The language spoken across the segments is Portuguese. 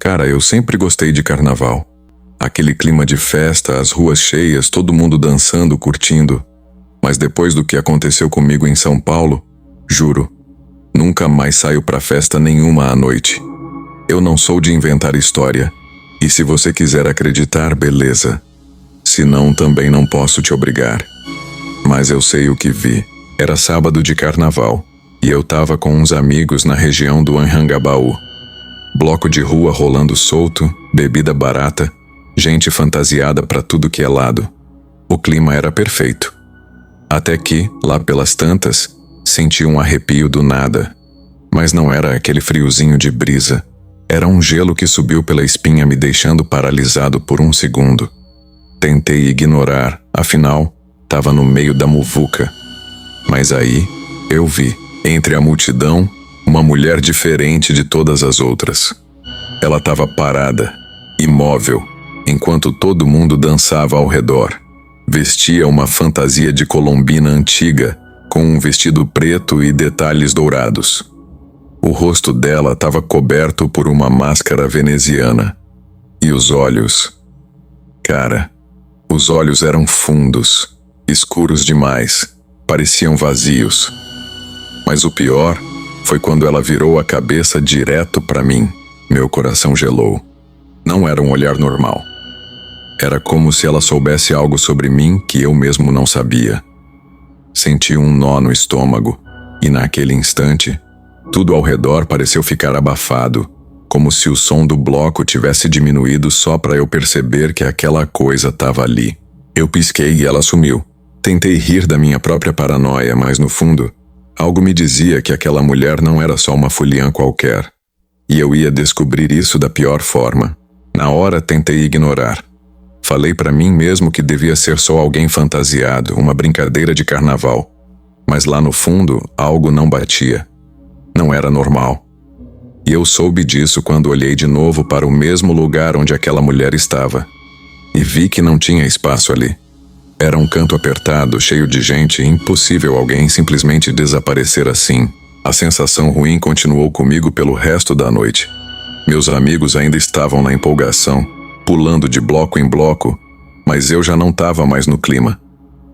Cara, eu sempre gostei de carnaval. Aquele clima de festa, as ruas cheias, todo mundo dançando, curtindo. Mas depois do que aconteceu comigo em São Paulo, juro, nunca mais saio pra festa nenhuma à noite. Eu não sou de inventar história. E se você quiser acreditar, beleza. Se não, também não posso te obrigar. Mas eu sei o que vi. Era sábado de carnaval, e eu tava com uns amigos na região do Anhangabaú. Bloco de rua rolando solto, bebida barata, gente fantasiada pra tudo que é lado. O clima era perfeito. Até que, lá pelas tantas, senti um arrepio do nada. Mas não era aquele friozinho de brisa. Era um gelo que subiu pela espinha, me deixando paralisado por um segundo. Tentei ignorar, afinal, tava no meio da muvuca. Mas aí, eu vi, entre a multidão, uma mulher diferente de todas as outras. Ela tava parada, imóvel, enquanto todo mundo dançava ao redor. Vestia uma fantasia de colombina antiga, com um vestido preto e detalhes dourados. O rosto dela estava coberto por uma máscara veneziana. E os olhos... Cara, os olhos eram fundos, escuros demais, pareciam vazios. Mas o pior foi quando ela virou a cabeça direto para mim. Meu coração gelou. Não era um olhar normal. Era como se ela soubesse algo sobre mim que eu mesmo não sabia. Senti um nó no estômago, e naquele instante, tudo ao redor pareceu ficar abafado, como se o som do bloco tivesse diminuído só para eu perceber que aquela coisa estava ali. Eu pisquei e ela sumiu. Tentei rir da minha própria paranoia, mas no fundo, algo me dizia que aquela mulher não era só uma fuliã qualquer. E eu ia descobrir isso da pior forma. Na hora tentei ignorar. Falei para mim mesmo que devia ser só alguém fantasiado, uma brincadeira de carnaval. Mas lá no fundo, algo não batia. Não era normal. E eu soube disso quando olhei de novo para o mesmo lugar onde aquela mulher estava. E vi que não tinha espaço ali. Era um canto apertado, cheio de gente, impossível alguém simplesmente desaparecer assim. A sensação ruim continuou comigo pelo resto da noite. Meus amigos ainda estavam na empolgação, pulando de bloco em bloco, mas eu já não estava mais no clima.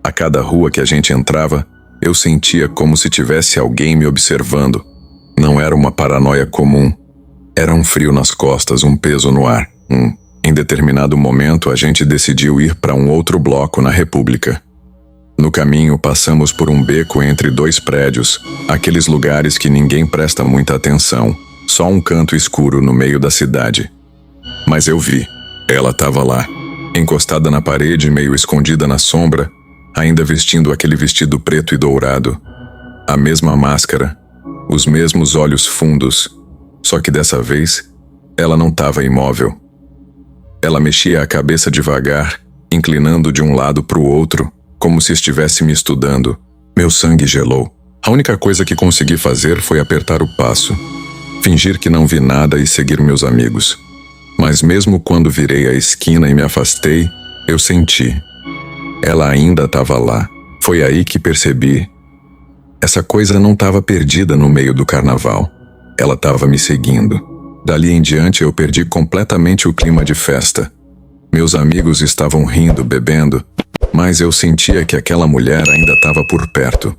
A cada rua que a gente entrava, eu sentia como se tivesse alguém me observando. Não era uma paranoia comum. Era um frio nas costas, um peso no ar. Em determinado momento, a gente decidiu ir para um outro bloco na República. No caminho, passamos por um beco entre dois prédios, aqueles lugares que ninguém presta muita atenção, só um canto escuro no meio da cidade. Mas eu vi. Ela estava lá, encostada na parede, meio escondida na sombra, ainda vestindo aquele vestido preto e dourado. A mesma máscara, os mesmos olhos fundos, só que dessa vez, ela não estava imóvel. Ela mexia a cabeça devagar, inclinando de um lado para o outro, como se estivesse me estudando. Meu sangue gelou. A única coisa que consegui fazer foi apertar o passo, fingir que não vi nada e seguir meus amigos. Mas mesmo quando virei a esquina e me afastei, eu senti. Ela ainda estava lá. Foi aí que percebi. Essa coisa não estava perdida no meio do carnaval. Ela estava me seguindo. Dali em diante eu perdi completamente o clima de festa. Meus amigos estavam rindo, bebendo, mas eu sentia que aquela mulher ainda estava por perto.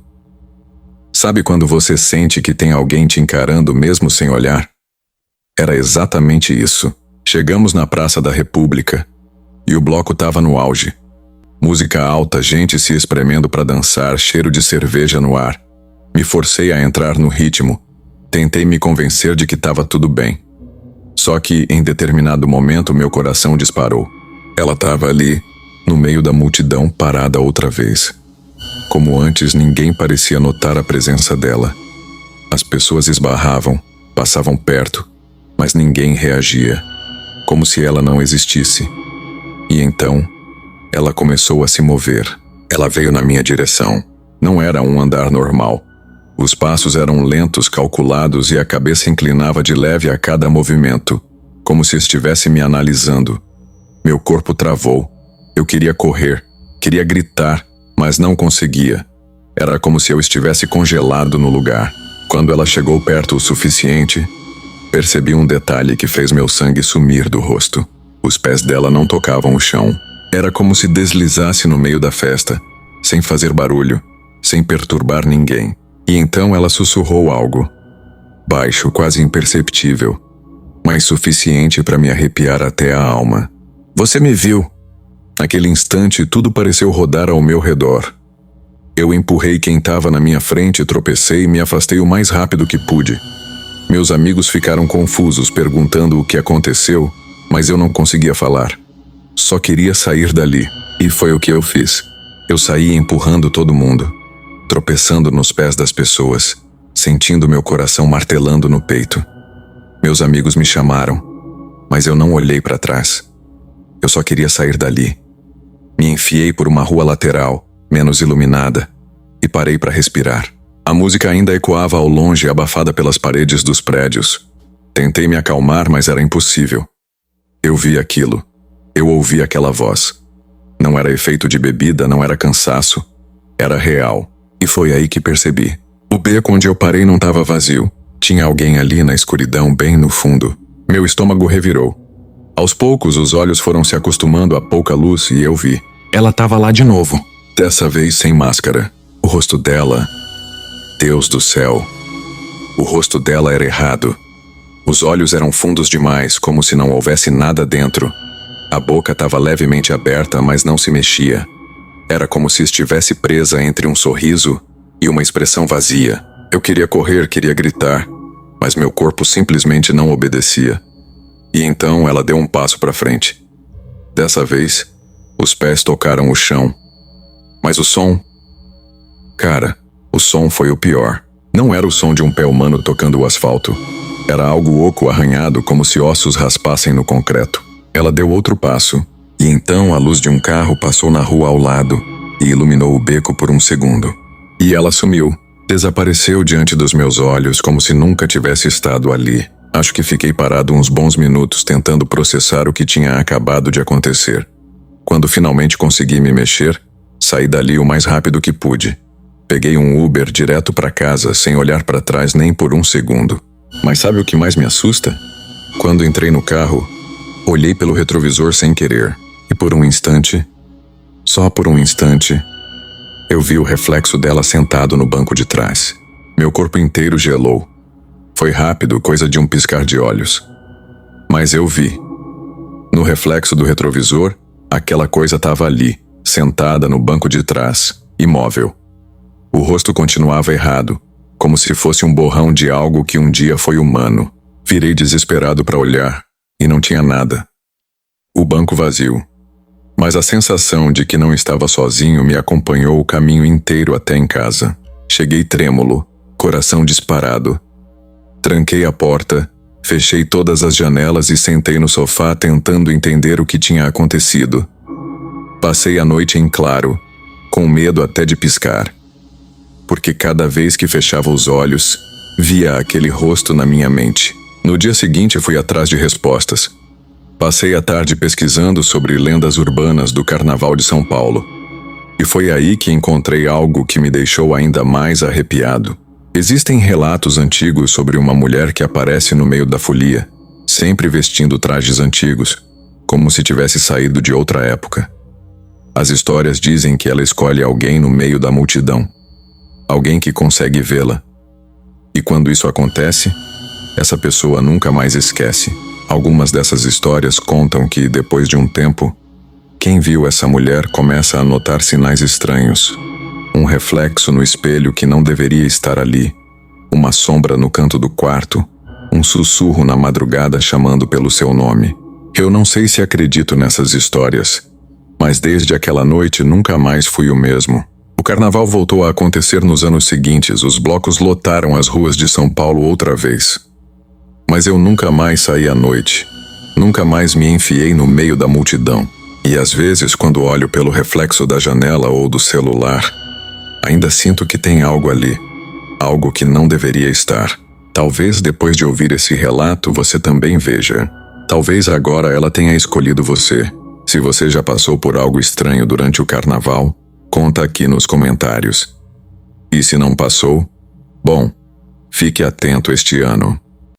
Sabe quando você sente que tem alguém te encarando mesmo sem olhar? Era exatamente isso. Chegamos na Praça da República e o bloco estava no auge. Música alta, gente se espremendo para dançar, cheiro de cerveja no ar. Me forcei a entrar no ritmo. Tentei me convencer de que estava tudo bem. Só que, em determinado momento, meu coração disparou. Ela estava ali, no meio da multidão, parada outra vez. Como antes, ninguém parecia notar a presença dela. As pessoas esbarravam, passavam perto, mas ninguém reagia. Como se ela não existisse. E então, ela começou a se mover. Ela veio na minha direção. Não era um andar normal. Os passos eram lentos, calculados e a cabeça inclinava de leve a cada movimento, como se estivesse me analisando. Meu corpo travou. Eu queria correr, queria gritar, mas não conseguia. Era como se eu estivesse congelado no lugar. Quando ela chegou perto o suficiente, Percebi um detalhe que fez meu sangue sumir do rosto. Os pés dela não tocavam o chão. Era como se deslizasse no meio da festa, sem fazer barulho, sem perturbar ninguém. E então ela sussurrou algo. Baixo, quase imperceptível, mas suficiente para me arrepiar até a alma. Você me viu. Naquele instante, tudo pareceu rodar ao meu redor. Eu empurrei quem estava na minha frente, tropecei e me afastei o mais rápido que pude. Meus amigos ficaram confusos, perguntando o que aconteceu, mas eu não conseguia falar. Só queria sair dali, e foi o que eu fiz. Eu saí empurrando todo mundo, tropeçando nos pés das pessoas, sentindo meu coração martelando no peito. Meus amigos me chamaram, mas eu não olhei para trás. Eu só queria sair dali. Me enfiei por uma rua lateral, menos iluminada, e parei para respirar. A música ainda ecoava ao longe, abafada pelas paredes dos prédios. Tentei me acalmar, mas era impossível. Eu vi aquilo. Eu ouvi aquela voz. Não era efeito de bebida, não era cansaço. Era real. E foi aí que percebi. O beco onde eu parei não estava vazio. Tinha alguém ali na escuridão, bem no fundo. Meu estômago revirou. Aos poucos, os olhos foram se acostumando à pouca luz e eu vi. Ela estava lá de novo. Dessa vez sem máscara. O rosto dela... Deus do céu. O rosto dela era errado. Os olhos eram fundos demais, como se não houvesse nada dentro. A boca estava levemente aberta, mas não se mexia. Era como se estivesse presa entre um sorriso e uma expressão vazia. Eu queria correr, queria gritar, mas meu corpo simplesmente não obedecia. E então ela deu um passo para frente. Dessa vez, os pés tocaram o chão. Mas o som... Cara, o som foi o pior. Não era o som de um pé humano tocando o asfalto. Era algo oco arranhado, como se ossos raspassem no concreto. Ela deu outro passo, e então a luz de um carro passou na rua ao lado e iluminou o beco por um segundo. E ela sumiu. Desapareceu diante dos meus olhos, como se nunca tivesse estado ali. Acho que fiquei parado uns bons minutos tentando processar o que tinha acabado de acontecer. Quando finalmente consegui me mexer, saí dali o mais rápido que pude. Peguei um Uber direto para casa, sem olhar para trás nem por um segundo. Mas sabe o que mais me assusta? Quando entrei no carro, olhei pelo retrovisor sem querer, e por um instante, só por um instante, eu vi o reflexo dela sentado no banco de trás. Meu corpo inteiro gelou. Foi rápido, coisa de um piscar de olhos. Mas eu vi. No reflexo do retrovisor, aquela coisa estava ali, sentada no banco de trás, imóvel. O rosto continuava errado, como se fosse um borrão de algo que um dia foi humano. Virei desesperado para olhar, e não tinha nada. O banco vazio. Mas a sensação de que não estava sozinho me acompanhou o caminho inteiro até em casa. Cheguei trêmulo, coração disparado. Tranquei a porta, fechei todas as janelas e sentei no sofá tentando entender o que tinha acontecido. Passei a noite em claro, com medo até de piscar. Porque cada vez que fechava os olhos, via aquele rosto na minha mente. No dia seguinte fui atrás de respostas. Passei a tarde pesquisando sobre lendas urbanas do Carnaval de São Paulo. E foi aí que encontrei algo que me deixou ainda mais arrepiado. Existem relatos antigos sobre uma mulher que aparece no meio da folia, sempre vestindo trajes antigos, como se tivesse saído de outra época. As histórias dizem que ela escolhe alguém no meio da multidão. Alguém que consegue vê-la. E quando isso acontece, essa pessoa nunca mais esquece. Algumas dessas histórias contam que, depois de um tempo, quem viu essa mulher começa a notar sinais estranhos. Um reflexo no espelho que não deveria estar ali. Uma sombra no canto do quarto. Um sussurro na madrugada chamando pelo seu nome. Eu não sei se acredito nessas histórias, mas desde aquela noite nunca mais fui o mesmo. O carnaval voltou a acontecer nos anos seguintes, os blocos lotaram as ruas de São Paulo outra vez. Mas eu nunca mais saí à noite. Nunca mais me enfiei no meio da multidão. E às vezes, quando olho pelo reflexo da janela ou do celular, ainda sinto que tem algo ali. Algo que não deveria estar. Talvez depois de ouvir esse relato você também veja. Talvez agora ela tenha escolhido você. Se você já passou por algo estranho durante o carnaval, conta aqui nos comentários. E se não passou, bom, fique atento este ano.